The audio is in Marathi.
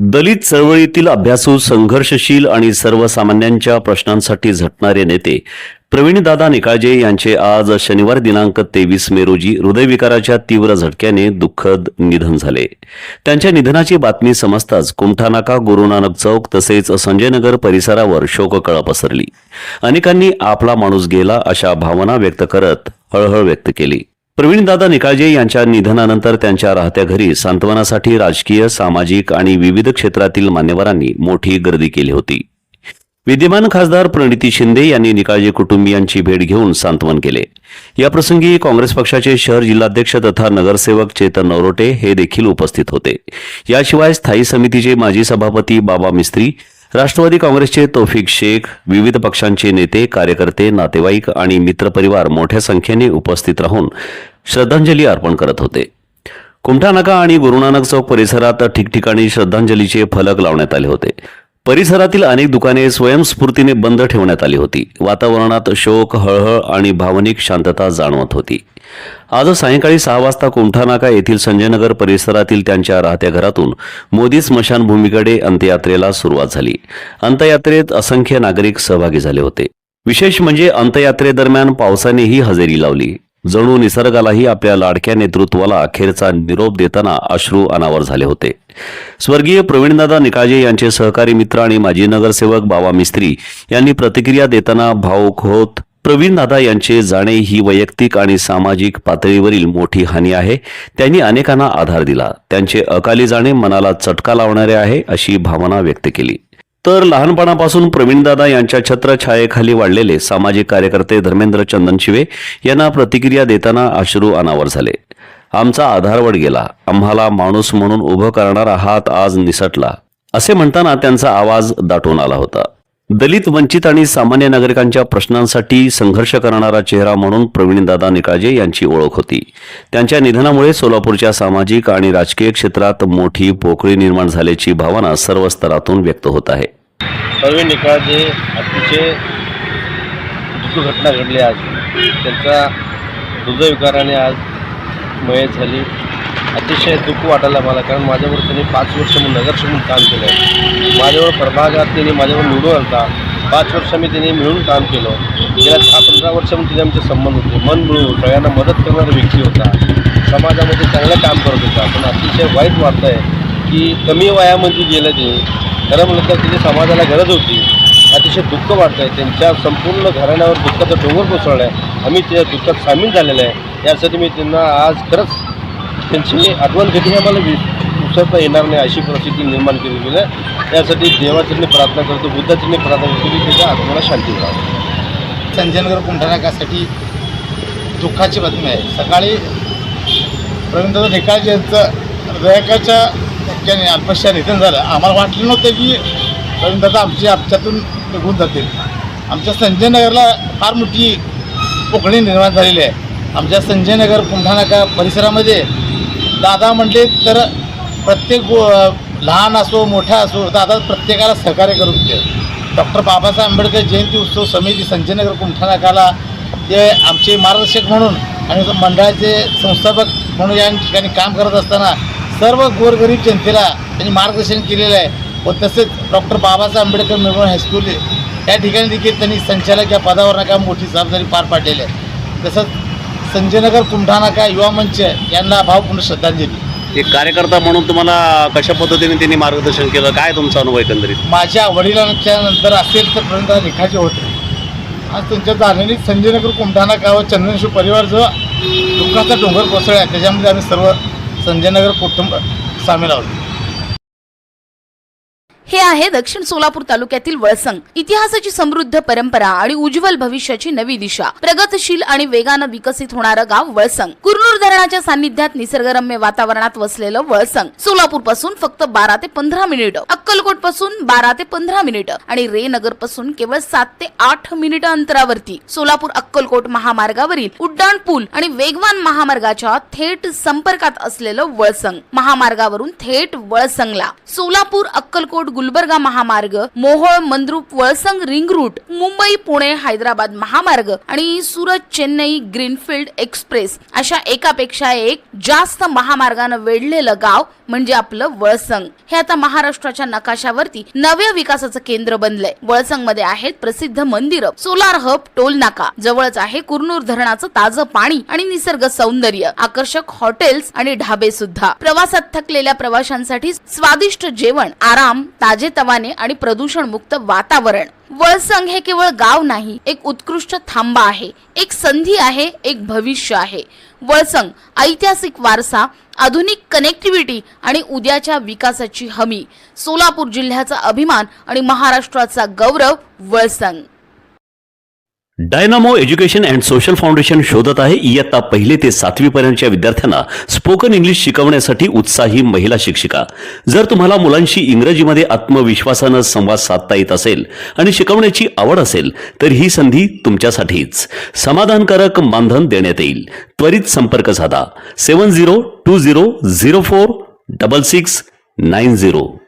दलित चळवळीतील अभ्यासू, संघर्षशील आणि सर्वसामान्यांच्या प्रश्नांसाठी झटणारे नेते प्रवीणदादा निकाळजे यांचे आज शनिवार दिनांक 23 मे रोजी हृदयविकाराच्या तीव्र झटक्याने दुःखद निधन झाले. त्यांच्या निधनाची बातमी समजताच कुमठानाका, गुरु नानक चौक तसेच संजयनगर परिसरावर शोककळा पसरली. अनेकांनी आपला माणूस गेला अशा भावना व्यक्त करत हळहळ व्यक्त केली. प्रवीणदादा निकाळजे यांच्या निधनानंतर त्यांच्या राहत्या घरी सांत्वनासाठी राजकीय, सामाजिक आणि विविध क्षेत्रातील मान्यवरांनी मोठी गर्दी केली होती. विद्यमान खासदार प्रणिती शिंदे यांनी निकाळजे कुटुंबियांची भेट घेऊन सांत्वन केले. याप्रसंगी काँग्रेस पक्षाचे शहर जिल्हाध्यक्ष तथा नगरसेवक चेतन नवरोटे हे देखील उपस्थित होते. याशिवाय स्थायी समितीचे माजी सभापती बाबा मिस्त्री, राष्ट्रवादी काँग्रेसचे तौफिक शेख, विविध पक्षांचे नेते, कार्यकर्ते, नातेवाईक आणि मित्रपरिवार मोठ्या संख्येने उपस्थित राहून श्रद्धांजली अर्पण करत होते. कुमठानाका आणि गुरुनानक चौक परिसरात ठिकठिकाणी श्रद्धांजलीचे फलक लावण्यात आले होते. परिसरातील अनेक दुकाने स्वयंस्फूर्तीने बंद ठेवण्यात आली होती. वातावरणात शोक, हळहळ आणि भावनिक शांतता जाणवत होती. आज सायंकाळी 6 वाजता कुमठानाका येथील संजयनगर परिसरातील त्यांच्या राहत्या घरातून मोदी स्मशानभूमीकडे अंत्ययात्रेला सुरुवात झाली. अंत्ययात्रेत असंख्य नागरिक सहभागी झाले होते. विशेष म्हणजे अंत्ययात्रेदरम्यान पावसानेही हजेरी लावली. जणू निसर्गालाही आपल्या लाडक्या नेतृत्वाला अखेरचा निरोप देताना अश्रू अनावर झाले होते. स्वर्गीय प्रवीणदादा निकाळजे यांचे सहकारी मित्र आणि माजी नगरसेवक बाबा मिस्त्री यांनी प्रतिक्रिया देताना भावुक होत, प्रवीणदादा यांचे जाणे ही वैयक्तिक आणि सामाजिक पातळीवरील मोठी हानी आहे. त्यांनी अनेकांना आधार दिला. त्यांचे अकाली जाणे मनाला चटका लावणारे आहे अशी भावना व्यक्त केली. तर लहानपणापासून प्रवीणदादा यांच्या छत्रछायेखाली वाढलेले सामाजिक कार्यकर्ते धर्मेंद्र चंदनशिवे यांना प्रतिक्रिया देताना अश्रू अनावर झाले. आमचा आधारवड गेला, आम्हाला माणूस म्हणून उभं करणारा हात आज निसटला, असे म्हणताना त्यांचा आवाज दाटून आला होता. दलित, वंचित आणि सामान्य नागरिकांच्या प्रश्नांसाठी संघर्ष करणारा चेहरा म्हणून प्रवीणदादा निकाळजे यांची ओळख होती. त्यांच्या निधनामुळे सोलापूरच्या सामाजिक आणि राजकीय क्षेत्रात मोठी पोकळी निर्माण झाल्याची भावना सर्व स्तरातून व्यक्त होत आहे. प्रवीण निकाळजे अतिशय दुःख घटना घडली. आज त्यांचा हृदयविकाराने आज मयत झाली. अतिशय दुःख वाटायला मला, कारण माझ्यावर त्यांनी 5 वर्ष म्हणून नगरसेवक म्हणून काम केलं आहे. माझ्यावर प्रभागात त्यांनी माझ्यावर निवडून आणता 5 वर्ष मी त्यांनी मिळून काम केलं. गेल्या 10-15 वर्ष तिथे आमचे संबंध होते. मन मिळून सगळ्यांना मदत करणारा व्यक्ती होता. समाजामध्ये चांगलं काम करत होता. पण अतिशय वाईट वाटतं आहे की कमी वयामध्ये गेलं ते. खरं म्हणलं तर तिथे समाजाला गरज होती. अतिशय दुःख वाटतं आहे. त्यांच्या संपूर्ण घराण्यावर दुःखाचा डोंगर कोसळला आहे. आम्ही त्या दुःखात सामील झालेलं आहे. यासाठी मी त्यांना आज खरंच त्यांची आठवण कधी आम्हाला विसरता येणार नाही अशी परिस्थिती निर्माण केली आहे. यासाठी देवाचरणी प्रार्थना करतो, बुद्धाचरणी प्रार्थना करतो की त्याच्या आत्म्याला शांती मिळावी. संजयनगर कुमठानाकासाठी दुःखाची बातमी आहे. सकाळी प्रवीणदादा निकाळजे यांचं हृदयाच्या धक्क्याने अल्पशा निधन झालं. आम्हाला वाटलं नव्हतं की प्रवीणदादा आमच्यातून निघून जातील. आमच्या संजयनगरला फार मोठी पोकळी निर्माण झालेली आहे. आमच्या संजयनगर कुमठानाका परिसरामध्ये दादा म्हणले तर प्रत्येक लहान असो मोठा असो दादा प्रत्येकाला सहकार्य करत होते. डॉक्टर बाबासाहेब आंबेडकर जयंती उत्सव समिती संजयनगर कुमठानाकाला ते आमचे मार्गदर्शक म्हणून आणि मंडळाचे संस्थापक म्हणून या ठिकाणी काम करत असताना सर्व गोरगरीब जनतेला त्यांनी मार्गदर्शन केलेलं आहे. व तसेच doctor Babasaheb Ambedkar memorial high school या ठिकाणी देखील त्यांनी संचालक या पदावर काम मोठी जबाबदारी पार पाडलेली आहे. तसंच संजयनगर कुमठानाका युवा मंच यांना भावपूर्ण श्रद्धांजली. एक कार्यकर्ता म्हणून तुम्हाला कशा पद्धतीने त्यांनी मार्गदर्शन केलं, काय तुमचा अनुभव एकंदरीत? माझ्या वडिलांच्या नंतर असेल तर प्रवीणदादा निकाळजे होते. आज त्यांच्या जाण्याने संजयनगर कुमठानाका व चंदनशिव परिवार जो दुःखाचा डोंगर कोसळला आहे त्याच्यामध्ये आम्ही सर्व संजयनगर कुटुंब सामील आहोत. हे आहे दक्षिण सोलापूर तालुक्यातील वळसंग. इतिहासाची समृद्ध परंपरा आणि उज्ज्वल भविष्याची नवी दिशा. प्रगतशील आणि वेगानं विकसित होणारं गाव वळसंग. कुरनूर धरणाच्या सान्निध्यात निसर्गरम्य वातावरणात वसलेलं वळसंग सोलापूर पासून फक्त 12 ते 15 मिनिटं, अक्कलकोट पासून 12 ते 15 मिनिटं आणि रेनगर पासून केवळ 7 ते 8 मिनिटं अंतरावरती सोलापूर अक्कलकोट महामार्गावरील उड्डाण पूल आणि वेगवान महामार्गाच्या थेट संपर्कात असलेलं वळसंग. महामार्गावरून थेट वळसंगला सोलापूर अक्कलकोट गुलबर्गा महामार्ग, मोहोळ मंद्रुप वळसंग रिंग रूट, मुंबई पुणे हैदराबाद महामार्ग आणि सुरत चेन्नई ग्रीनफील्ड एक्सप्रेस अशा एकापेक्षा एक जास्त महामार्गानं वेढलेलं गाव म्हणजे आपलं वळसंग. हे आता महाराष्ट्राच्या नकाशावरती नव्या विकासाचं केंद्र बनलंय. वळसंग मध्ये आहेत प्रसिद्ध मंदिरं, सोलार हब, टोल नाका, जवळच आहे कुरनूर धरणाचं ताजं पाणी आणि निसर्ग सौंदर्य, आकर्षक हॉटेल्स आणि ढाबे सुद्धा. प्रवासात थकलेल्या प्रवाशांसाठी स्वादिष्ट जेवण, आराम, ताजेतवाने आणि प्रदूषण मुक्त वातावरण. वळसंग हे केवळ गाव नाही, एक उत्कृष्ट थांबा आहे, एक संधी आहे, एक भविष्य आहे. वळसंग ऐतिहासिक वारसा, आधुनिक कनेक्टिव्हिटी आणि उद्याच्या विकासाची हमी. सोलापूर जिल्ह्याचा अभिमान आणि महाराष्ट्राचा गौरव Valsang. Dynamo education and social foundation शोधत आहे इयत्ता 1 ते 7वी पर्यंतच्या विद्यार्थ्यांना स्पोकन इंग्लिश शिकवण्यासाठी उत्साही महिला शिक्षिका. जर तुम्हाला मुलांशी इंग्रजीमध्ये आत्मविश्वासानं संवाद साधता येत असेल आणि शिकवण्याची आवड असेल तर ही संधी तुमच्यासाठीच. समाधानकारक मानधन देण्यात येईल. त्वरित संपर्क साधा 7020046690.